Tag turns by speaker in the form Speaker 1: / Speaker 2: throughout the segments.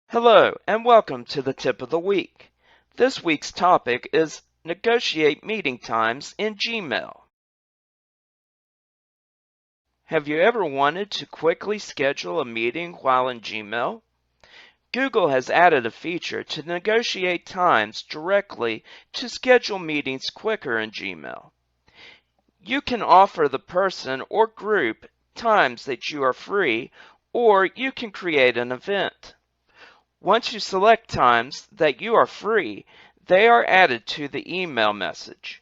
Speaker 1: Hello, and welcome to the Tip of the Week. This week's topic is negotiate meeting times in Gmail. Have you ever wanted to quickly schedule a meeting while in Gmail? Google has added a feature to negotiate times directly to schedule meetings quicker in Gmail. You can offer the person or group times that you are free, or you can create an event. Once you select times that you are free, they are added to the email message.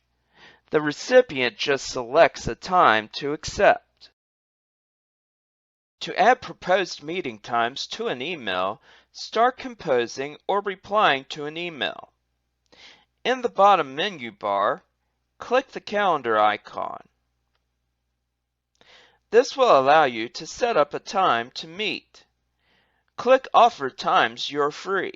Speaker 1: The recipient just selects a time to accept. To add proposed meeting times to an email, start composing or replying to an email. In the bottom menu bar, click the calendar icon. This will allow you to set up a time to meet. Click Offer Times You're Free.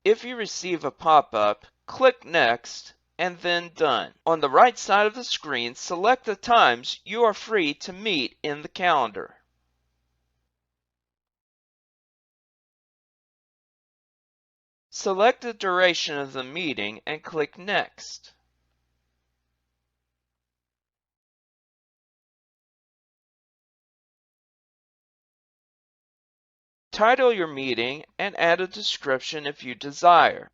Speaker 1: If you receive a pop-up, click Next and then Done. On the right side of the screen, select the times you are free to meet in the calendar. Select the duration of the meeting and click Next. Title your meeting and add a description if you desire.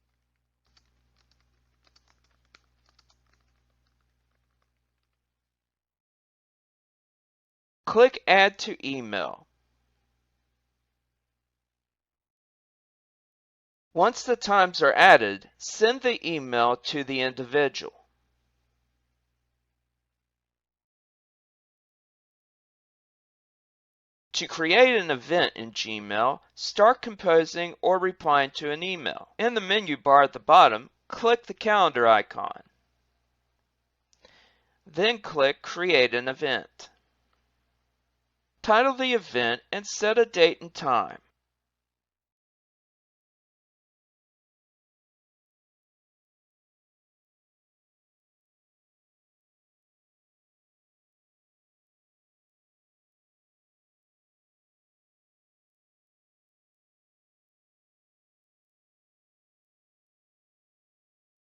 Speaker 1: Click Add to Email. Once the times are added, send the email to the individual. To create an event in Gmail, start composing or replying to an email. In the menu bar at the bottom, click the calendar icon. Then click Create an Event. Title the event and set a date and time.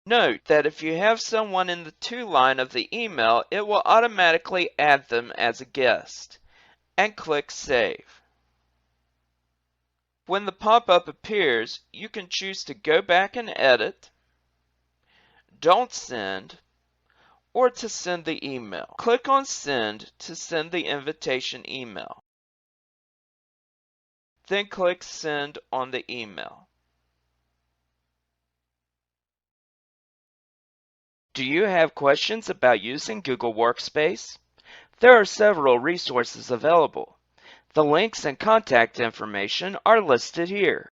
Speaker 1: Note that if you have someone in the To line of the email, it will automatically add them as a guest. And click Save. When the pop-up appears, you can choose to go back and edit, don't send, or to send the email. Click on Send to send the invitation email. Then click Send on the email. Do you have questions about using Google Workspace? There are several resources available. The links and contact information are listed here.